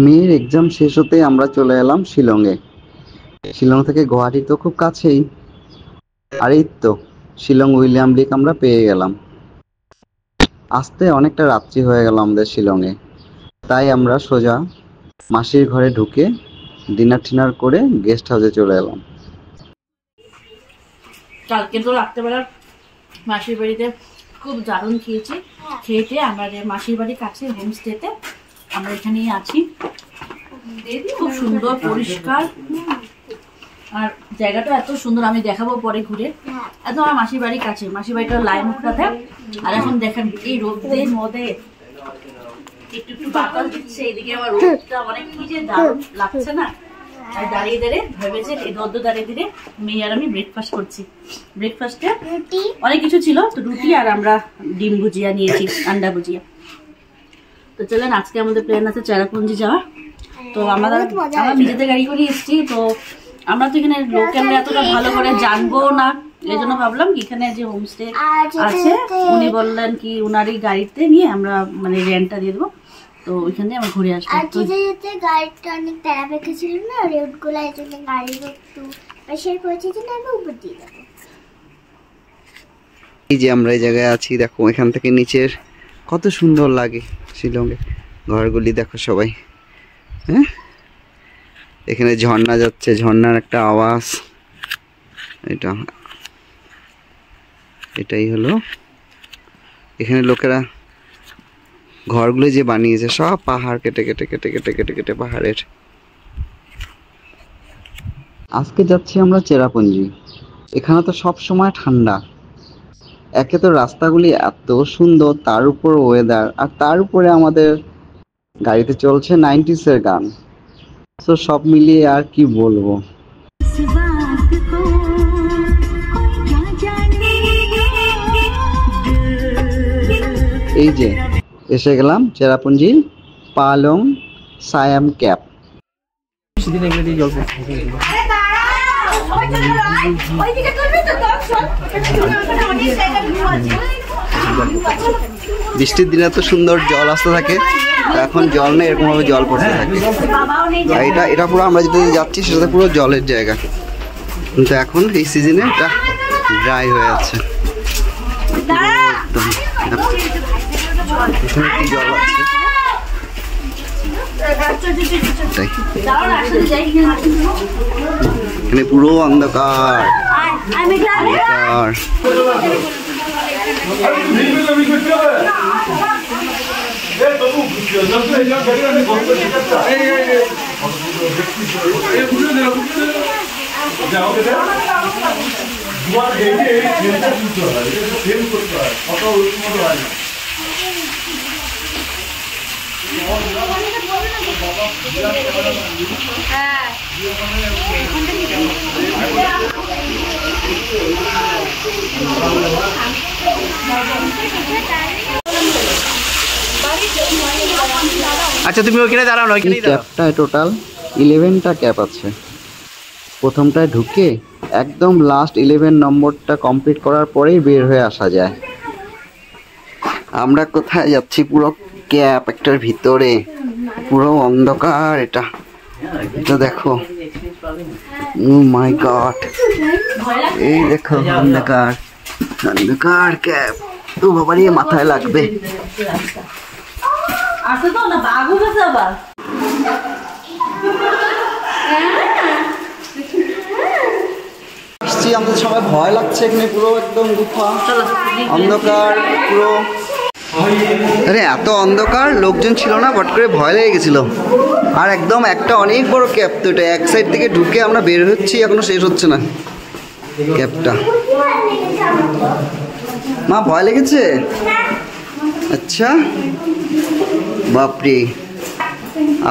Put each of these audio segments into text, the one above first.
মেয়ের এক্সাম শেষ হতে আমরা চলে এলাম শিলংয়ে। শিলং থেকে গুয়াহাটি তো খুব কাছেই। আর এই তো শিলং উইলিয়াম লেক আমরা পেয়ে গেলাম। আসতে অনেকটা রাত্রি হয়ে গেল আমাদের শিলংয়ে। তাই আমরা সোজা মাসির ঘরে ঢুকে ডিনার টিনার করে গেস্ট হাউসে চলে এলাম। কালকে তো রাত্রেবেলা মাসির বাড়িতে খুব দারুণ খেয়েছি। খেয়েতে আমরা মাসির বাড়ির কাছে হোমস্টেতে আমরা এখানেই আছি। খুব সুন্দর পরিষ্কার আর জায়গাটা এত সুন্দর, আমি দেখাবো পরে ঘুরে। এত আমার মাসির বাড়ির কাছে, মাসির বাড়িটা লাইমুখটাতে। আর এখন দেখেন এই রোদের মধ্যে একটু একটু বাতাস দিচ্ছে, এদিকে আমার রোদটা অনেক কি যে দারুণ লাগছে না। আর দাঁড়িয়ে দাঁড়িয়ে ভেবেছে এই রোদ দাঁড়িয়ে দিলে মেয়ে আর আমি ব্রেকফাস্ট করছি। ব্রেকফাস্টে অনেক কিছু ছিল, তো রুটি আর আমরা ডিম ভুজিয়া নিয়েছি, আন্ডা ভুজিয়া। তো চলেন, আজকে আমাদের প্ল্যান আছে চেরাপুঞ্জি যাওয়া। তো আমরা নিজেদের গাড়ি করে এসেছি। তো আমরা তো এখানে লোকাল এতটা ভালো করে জানবো না, এই জন্য ভাবলাম কি এখানে যে হোমস্টে আছে উনি বললেন কি উনারই গাড়িতে নিয়ে আমরা মানে রেন্টটা দিয়ে দেবো। তো ওইখান থেকে আমরা ঘুরে আসবো। আর যেতে গাড়িটা অনেক ট্রাফিক ছিল না, রোডগুলো এই জন্য গাড়ি একটু প্রেসার পড়ছে, জন্য আমরা উপর দিয়ে যাবো। এই যে আমরা এই জায়গায় আছি, দেখো এখান থেকে নিচের কত সুন্দর লাগে শিলংয়ে ঘরগুলি। দেখো সবাই, হ্যাঁ এখানে ঝর্ণা যাচ্ছে, ঝর্ণার একটা আওয়াজ। এটাই হলো এখানে লোকেরা ঘরগুলো যে বানিয়েছে সব পাহাড় কেটে কেটে কেটে কেটে কেটে কেটে পাহাড়ের। আজকে যাচ্ছি আমরা চেরাপুঞ্জি। এখানে তো সব সময় ঠান্ডা। একে তো রাস্তাগুলি এত সুন্দর, তার উপর ওয়েদার, আর তার উপরে আমাদের গাড়িতে চলছে 90s-এর গান। তো সব মিলিয়ে আর কি বলবো। এই যে এসে গেলাম চেরাপুঞ্জি পালং সায়াম ক্যাপ। বৃষ্টির দিনে তো সুন্দর জল আসতে থাকে, এখন জল নেই, এরকম ভাবে জল পড়তে থাকে। আর এটা পুরো আমরা যেটা যাচ্ছি সেটা পুরো জলের জায়গা, কিন্তু এখন এই সিজনে এটা ড্রাই হয়ে আছে। এখানে কি জল আছে এখানে পুরো অন্ধকার অন্ধকার। আচ্ছা তুমি ওখানে দাঁড়াও না, ওখানেই দাঁড়াও। ক্যাপটায় টোটাল 11টা ক্যাপ আছে। প্রথমটায় ঢুকে একদম লাস্ট 11 নম্বরটা কমপ্লিট করার পরেই বের হয়ে আসা যায়। আমরা কোথায় যাচ্ছি? পুরো ক্যাপ একটার ভিতরে, পুরো অন্ধকার। এটা দেখো, ও মাই গড, এই দেখো অন্ধকার অন্ধকার ক্যাপ। তো বাবারই মাথায় লাগবে। আমাদের সবাই ভয় লাগছে, এখানে পুরো একদম গুফা, অন্ধকার পুরো। আরে এত অন্ধকার, লোকজন ছিল না, বট করে ভয় লেগে গেছিল। আর একদম একটা অনেক বড় ক্যাপ, তো এটা এক সাইড থেকে ঢুকে আমরা বের হচ্ছি, এখনো শেষ হচ্ছে না ক্যাপটা। মা ভয় লেগেছে? আচ্ছা বাপরে,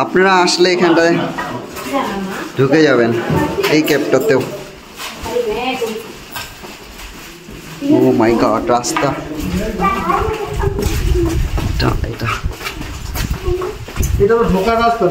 আপনারা আসলে এখানটায় ঢুকে যাবেন এই ক্যাপটাতেও। ও মাই গড, রাস্তা এটা এটা তো ঢোকার রাস্তা।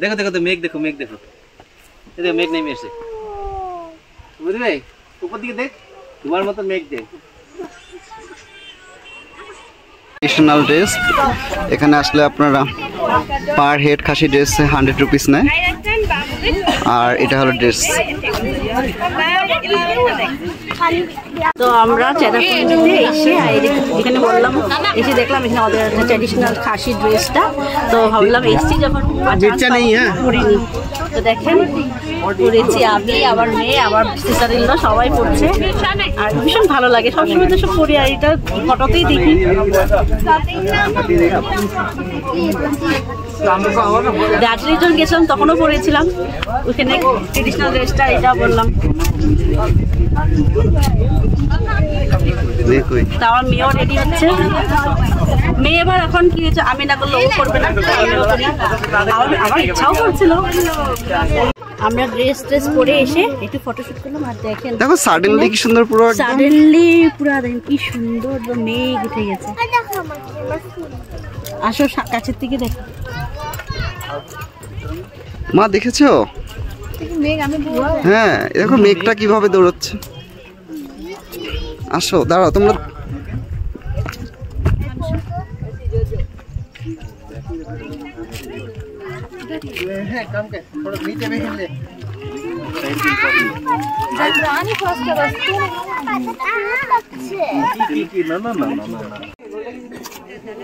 দেখো দেখো তো মেঘ দেখো, মেঘ দেখো, এই দেখো মেঘ নেমে এসে, বুঝলে উপর দিকে দেখ, তোমার মতো মেঘ দেখ। ট্রেডিশনাল ড্রেস, এখানে আসলে আপনারা পার হেড খাসি ড্রেস 100 রুপিস নেয়। আর এটা হলো ড্রেস। তো আমরা চেরাপুঞ্জিতে এসে এখানে বললাম, এসে দেখলাম এখানে ওদের ট্র্যাডিশনাল খাসি ড্রেসটা, তো ভাবলাম এসছি যখন পরিনি, তো দেখেন পরেছি আমি, আবার মেয়ে, আবার সিস্টার ইন ল সবাই পড়ছে, আর ভীষণ ভালো লাগে। সবসময় তো সব পরি, আর এটা ফটোতেই দেখি। দার্জিলিং যখন গেছিলাম তখনও পরেছিলাম, ওখানে ট্রেডিশনাল ড্রেসটা, এটা বললাম। তা আমার মেয়েও রেডি হচ্ছে, মেয়ে এবার এখন কি হয়েছে, আমি না করলে ও করবে না, আমার ইচ্ছাও করছিল। আমরা ড্রেস পরে এসে একটু ফটোশুট করলাম, আর দেখেন দেখো সাডেনলি কি সুন্দর, পুরো সাডেনলি পুরো দেখেন কি সুন্দর মেঘ উঠে গেছে। আসো কাছের থেকে দেখো। মা দেখেছো? হ্যাঁ দেখো মেঘটা কিভাবে দৌড়াচ্ছে। আসো দাঁড়াও তোমরা।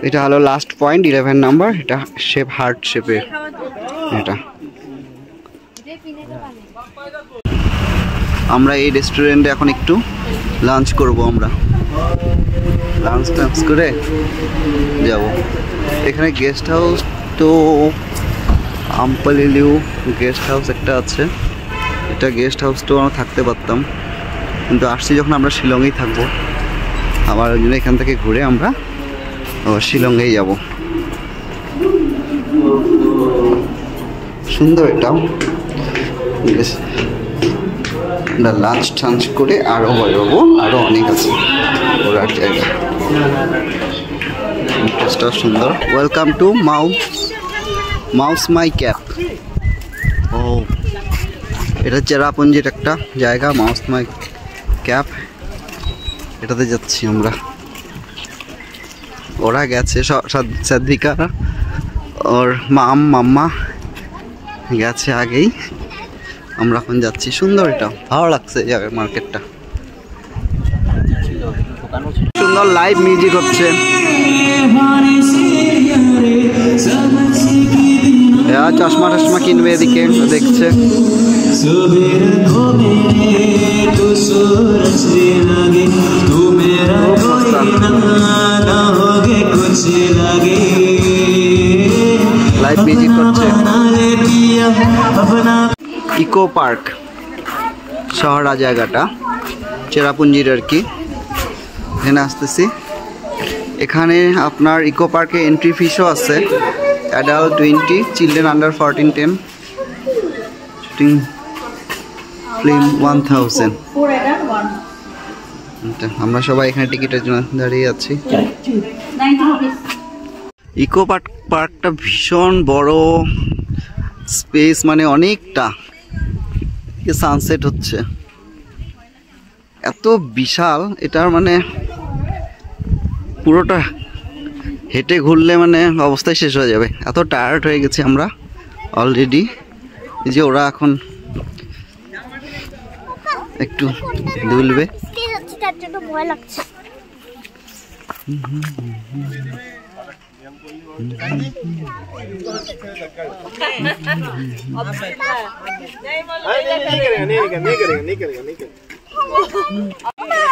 এটা হলো লাস্ট পয়েন্ট 11 নাম্বার, এটা শেপ হার্ট শেপের। এটা আমরা এই রেস্টুরেন্টে এখন একটু লাঞ্চ করব, আমরা লাঞ্চ টাঞ্চ করে যাব। এখানে গেস্ট হাউস তো আমপালিলিউ গেস্ট হাউস একটা আছে, এটা গেস্ট হাউসটাও আমরা থাকতে পারতাম, কিন্তু আসছি যখন আমরা শিলংয়েই থাকবো। আবার ওই জন্য এখান থেকে ঘুরে আমরা শিলংয়েই যাব। সুন্দর এটাও, লাঞ্চ টাঞ্চ করে আরও বেরোবো, আরও অনেক আছে ঘোরার জায়গা। ড্রেসটাও সুন্দর। Welcome to mouse my cap. ও এটা চেরাপুঞ্জির একটা জায়গা, মাউস মাই ক্যাপ, এটাতে যাচ্ছি আমরা। ওরা গেছে, সাদ্রিকা ওর মাম্মা গেছে আগেই, আমরা এখন যাচ্ছি। সুন্দর, এটা ভালো লাগছে এই জায়গার মার্কেটটা, সুন্দর লাইভ মিউজিক হচ্ছে। চশমা টশমা কিনবে এদিকে দেখছে। লাইভ মিউজিক করছে। ইকো পার্ক শহরা জায়গাটা চেরাপুঞ্জির আর কি, এখানে আসতেছি। এখানে আপনার ইকো পার্কে এন্ট্রি ফিসও আছে, অ্যাডাল্ট 20, চিলড্রেন আন্ডার 14, 10, ফিল্ম 1000। আমরা সবাই এখানে টিকিটের জন্য দাঁড়িয়ে আছি। ইকো পার্কটা ভীষণ বড় স্পেস, মানে অনেকটা। সানসেট হচ্ছে, এত বিশাল এটার, মানে পুরোটা হেঁটে ঘুরলে মানে অবস্থায় শেষ হয়ে যাবে, এত টায়ার্ড হয়ে গেছি আমরা অলরেডি। এই যে ওরা এখন একটু দুলবে, তার জন্য ভয় লাগছে।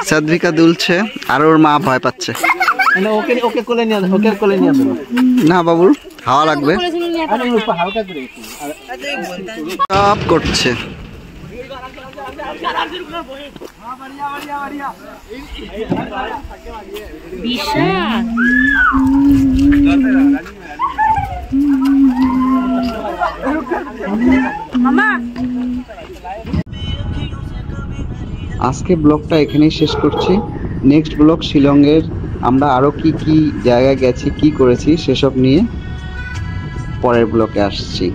সাদ্রিকা দুলছে আর ওর মা ভয় পাচ্ছে। ওকে কোলে নিয়ে ওকে কোলে নিয়ে না বাবুর হাওয়া লাগবে, সব করছে। আজকে ব্লগটা এখানেই শেষ করছি। নেক্সট ব্লগ শিলংয়ের আমরা আরো কি কি জায়গায় গেছি, কি করেছি সেসব নিয়ে পরের ব্লগে আসছি।